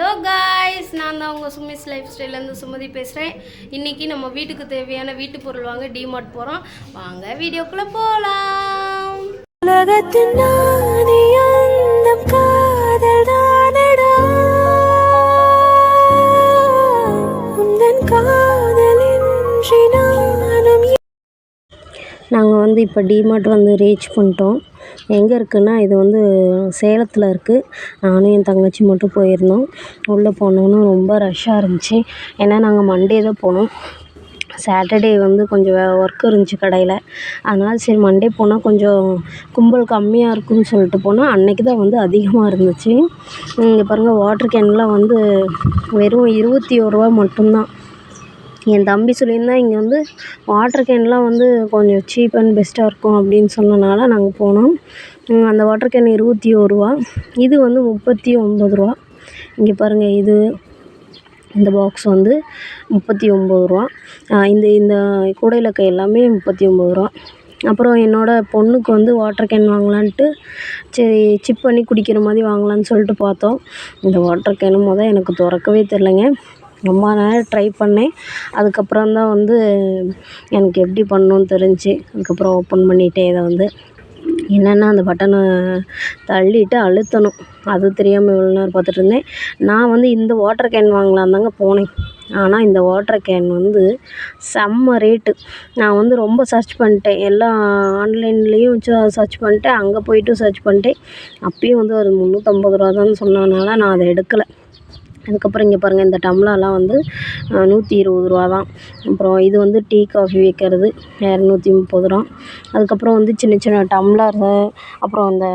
Hello guys, நான் தான் உங்கள் சுமிஸ் லைஃப் ஸ்டைலேருந்து சுமதி பேசுகிறேன். இன்றைக்கி நம்ம வீட்டுக்கு தேவையான வீட்டு பொருள் வாங்க டிமார்ட் போகிறோம். வாங்க வீடியோக்குள்ளே போகலாம். உலகத்தின் காதல் தானடா, உந்தன் காதலின்றி நானும். நாங்கள் இப்போ டிமார்ட் ரீச் பண்ணிட்டோம். எங்கே இருக்குன்னா, இது சேலத்தில் இருக்குது. நானும் என் தங்கச்சி மட்டும் போயிருந்தோம். உள்ளே போனோன்னா ரொம்ப ரஷ்ஷாக இருந்துச்சு. ஏன்னா நாங்கள் மண்டே தான் போனோம். சாட்டர்டே கொஞ்சம் ஒர்க் இருந்துச்சு கடையில். அதனால் சரி மண்டே போனால் கொஞ்சம் கும்பல் கம்மியாக இருக்குன்னு சொல்லிட்டு போனால், அன்றைக்கி தான் அதிகமாக இருந்துச்சு. இங்கே பாருங்கள், வாட்டர் கேன்லாம் வெறும் 21 ரூபா மட்டும்தான். என் தம்பி சொல்லியிருந்தான், இங்கே வாட்டர் கேன்லாம் கொஞ்சம் சீப் அண்ட் பெஸ்ட்டாக இருக்கும் அப்படின்னு சொன்னனால நாங்கள் போனோம். அந்த வாட்டர் கேன் 21 ரூபா, இது 39 ரூபா. இங்கே பாருங்கள், இந்த பாக்ஸ் 39 ரூபா. இந்த கூடையில் இருக்க எல்லாமே 39 ரூபா. அப்புறம் என்னோடய பொண்ணுக்கு வாட்டர் கேன் வாங்கலான்ட்டு சரி சிப் பண்ணி குடிக்கிற மாதிரி வாங்கலான்னு சொல்லிட்டு பார்த்தோம். இந்த வாட்டர் கேனு எனக்கு திறக்கவே தெரிலங்க. ரொம்ப நேரம் ட்ரை பண்ணேன். அதுக்கப்புறம் தான் எனக்கு எப்படி பண்ணணுன்னு தெரிஞ்சுச்சு. அதுக்கப்புறம் ஓப்பன் பண்ணிவிட்டேன். இதை என்னென்னா, அந்த பட்டனை தள்ளிட்டு அழுத்தணும். அது தெரியாமல் இவ்வளோ நேரம் பார்த்துட்டு இருந்தேன். நான் இந்த வாட்டர் கேன் வாங்கலான்னு தாங்க போனேன். ஆனால் இந்த வாட்டர் கேன் செம்ம ரேட்டு. நான் ரொம்ப சர்ச் பண்ணிட்டேன். எல்லா ஆன்லைன்லேயும் சர்ச் பண்ணிட்டேன். அங்கே போய்ட்டும் சர்ச் பண்ணிட்டேன். அப்பயும் அது 350 ரூபா தான் சொன்னதுனால நான் அதை எடுக்கலை. அதுக்கப்புறம் இங்கே பாருங்கள், இந்த டம்ளர்லாம் 120 ரூபா தான். அப்புறம் இது டீ காஃபி வைக்கிறது 230 ரூபா. அதுக்கப்புறம் சின்ன சின்ன டம்ளரு, அப்புறம் இந்த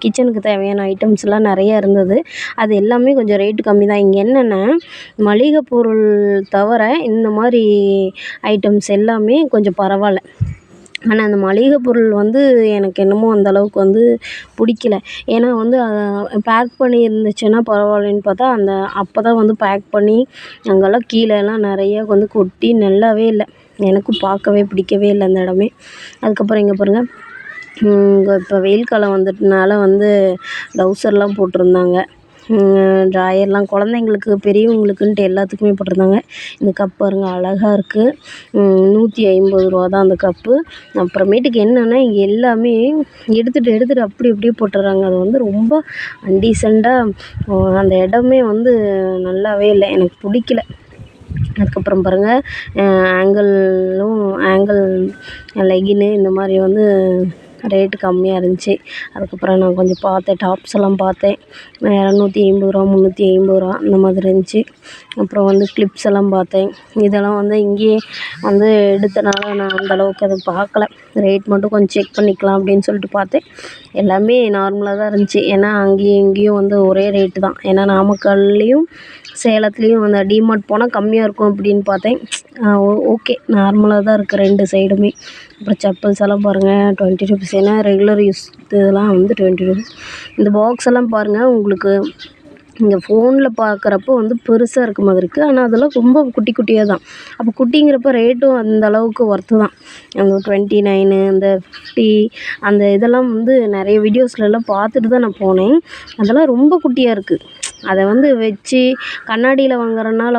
கிச்சனுக்கு தேவையான ஐட்டம்ஸ்லாம் நிறையா இருந்தது. அது எல்லாமே கொஞ்சம் ரேட்டு கம்மி தான். இங்கே என்னென்னா, மளிகை பொருள் தவிர இந்த மாதிரி ஐட்டம்ஸ் எல்லாமே கொஞ்சம் பரவாயில்ல. ஆனால் அந்த மளிகை பொருள் எனக்கு என்னமோ அந்த அளவுக்கு பிடிக்கல. ஏன்னா பேக் பண்ணி இருந்துச்சுன்னா பரவாயில்லன்னு பார்த்தா, அப்போ தான் பேக் பண்ணி அங்கெல்லாம் கீழேலாம் நிறைய கொட்டி நல்லாவே இல்லை. எனக்கும் பார்க்கவே பிடிக்கவே இல்லை அந்த இடமே. அதுக்கப்புறம் இங்கே பாருங்கள், இப்போ வெயில் காலம் வந்துட்டனால டவுசர்லாம் போட்டிருந்தாங்க. ட்ராயர்லாம் குழந்தைங்களுக்கு பெரியவங்களுக்குன்ட்டு எல்லாத்துக்குமே போட்டிருந்தாங்க. இந்த கப் பாருங்கள், அழகாக இருக்குது. 150 ரூபா தான் அந்த கப்பு. அப்புறமேட்டுக்கு என்னென்னா, இங்கே எல்லாமே எடுத்துகிட்டு அப்படி அப்படியே போட்டுடுறாங்க. அது ரொம்ப அன்டீசெண்டாக, அந்த இடமே நல்லாவே இல்லை, எனக்கு பிடிக்கல. அதுக்கப்புறம் பாருங்கள், ஆங்கிள் லெகின்னு இந்த மாதிரி ரேட்டு கம்மியாக இருந்துச்சு. அதுக்கப்புறம் நான் கொஞ்சம் பார்த்தேன், டாப்ஸ் எல்லாம் பார்த்தேன். 250 ரூபா 350 ரூபா இந்த மாதிரி இருந்துச்சு. அப்புறம் கிளிப்ஸ் எல்லாம் பார்த்தேன். இதெல்லாம் இங்கேயே எடுத்தனால நான் அந்தளவுக்கு அதை பார்க்கல. ரேட் மட்டும் கொஞ்சம் செக் பண்ணிக்கலாம் அப்படின்னு சொல்லிட்டு பார்த்தேன். எல்லாமே நார்மலாக தான் இருந்துச்சு. ஏன்னா அங்கேயும் இங்கேயும் ஒரே ரேட்டு தான். ஏன்னா நாமக்கல்லையும் சேலத்துலேயும் அந்த டிமார்ட் போனால் கம்மியாக இருக்கும் அப்படின்னு பார்த்தேன். ஓகே, நார்மலாக தான் இருக்குது 2 சைடுமே. அப்புறம் செப்பல்ஸ் எல்லாம் பாருங்கள், 20 ருபீஸ். ஏன்னா ரெகுலர் யூஸ் இதெல்லாம் 20 ருபீஸ். இந்த பாக்ஸ் எல்லாம் பாருங்கள், உங்களுக்கு இங்கே ஃபோனில் பார்க்குறப்போ பெருசாக இருக்க மாதிரி இருக்குது. ஆனால் அதெல்லாம் ரொம்ப குட்டி குட்டியாக தான். அப்போ குட்டிங்கிறப்ப ரேட்டும் அந்த அளவுக்கு ஒர்த்து தான். அந்த 29 அந்த 50 அந்த இதெல்லாம் நிறைய வீடியோஸ்லலாம் பார்த்துட்டு தான் நான் போனேன். அதெல்லாம் ரொம்ப குட்டியாக இருக்குது. அதை வச்சு கண்ணாடியில் வாங்குறதுனால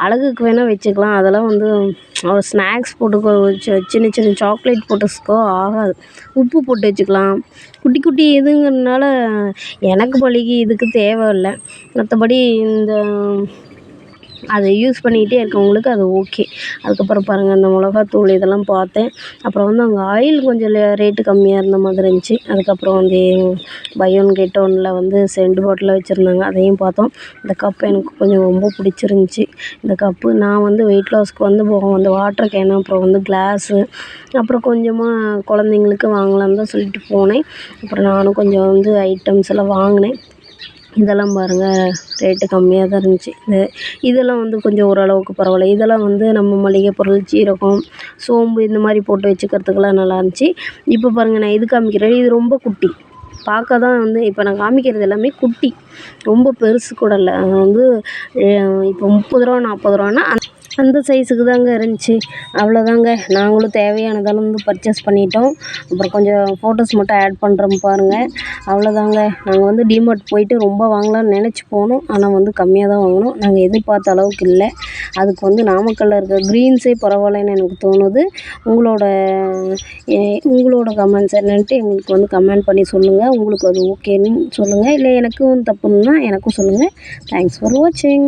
அழகுக்கு வேணால் வச்சுக்கலாம். அதெல்லாம் ஒரு ஸ்நாக்ஸ் போட்டுக்கோ, சின்ன சின்ன சாக்லேட் போட்டுக்கோ ஆகாது. உப்பு போட்டு வச்சுக்கலாம். குட்டி குட்டி இதுங்கிறதுனால எனக்கு பழகி இதுக்கு தேவையில்லை. மற்றபடி அதை யூஸ் பண்ணிக்கிட்டே இருக்கவங்களுக்கு அது ஓகே. அதுக்கப்புறம் பாருங்கள், அந்த மிளகாத்தூள் இதெல்லாம் பார்த்தேன். அப்புறம் அங்கே ஆயில் கொஞ்சம் ரேட்டு கம்மியாக இருந்த மாதிரி இருந்துச்சு. அதுக்கப்புறம் பை ஒன் கெட் ஒன்னில் சென்ட் பாட்டில் வச்சுருந்தாங்க, அதையும் பார்த்தோம். இந்த கப்பு எனக்கு கொஞ்சம் ரொம்ப பிடிச்சிருந்துச்சி. இந்த கப்பு நான் வெயிட் லாஸ்க்கு போகும் வாட்டர் கேனு, அப்புறம் கிளாஸு, அப்புறம் கொஞ்சமாக குழந்தைங்களுக்கு வாங்கலான்னு தான் சொல்லிட்டு போனேன். அப்புறம் நானும் கொஞ்சம் ஐட்டம்ஸ் எல்லாம் வாங்கினேன். இதெல்லாம் பாருங்கள், ரேட்டு கம்மியாக தான் இருந்துச்சு. இதெல்லாம் கொஞ்சம் ஓரளவுக்கு பரவாயில்ல. இதெல்லாம் நம்ம மளிகை பொருள், சீரகம், சோம்பு இந்த மாதிரி போட்டு வச்சுக்கிறதுக்கெல்லாம் நல்லா இருந்துச்சு. இப்போ பாருங்கள், நான் இது காமிக்கிறேன். இது ரொம்ப குட்டி. பார்க்க தான் இப்போ நான் காமிக்கிறது எல்லாமே குட்டி, ரொம்ப பெருசு கூட இல்லை. இப்போ 30 ரூபா 40 ரூபான்னா அந்த சைஸுக்கு தாங்க இருந்துச்சு. அவ்வளோதாங்க. நாங்களும் தேவையானதெல்லாம் வந்து பர்ச்சேஸ் பண்ணிட்டோம். அப்புறம் கொஞ்சம் ஃபோட்டோஸ் மட்டும் ஆட் பண்ணுறோம் பாருங்கள். அவ்வளோதாங்க. நாங்கள் வந்து டிமார்ட் போயிட்டு ரொம்ப வாங்கலாம்னு நினச்சி போனோம். ஆனால் வந்து கம்மியாக தான் வாங்கினோம். நாங்கள் எதிர்பார்த்த அளவுக்கு இல்லை. அதுக்கு வந்து நாமக்கல்லில் இருக்க க்ரீன்ஸே பரவாயில்லன்னு எனக்கு தோணுது. உங்களோட உங்களோட கமெண்ட்ஸ் என்னன்ட்டு எங்களுக்கு வந்து கமெண்ட் பண்ணி சொல்லுங்கள். உங்களுக்கு அது ஓகேன்னு சொல்லுங்கள். இல்லை எனக்கும் தப்புன்னா எனக்கும் சொல்லுங்கள். தேங்க்ஸ் ஃபார் வாட்சிங்.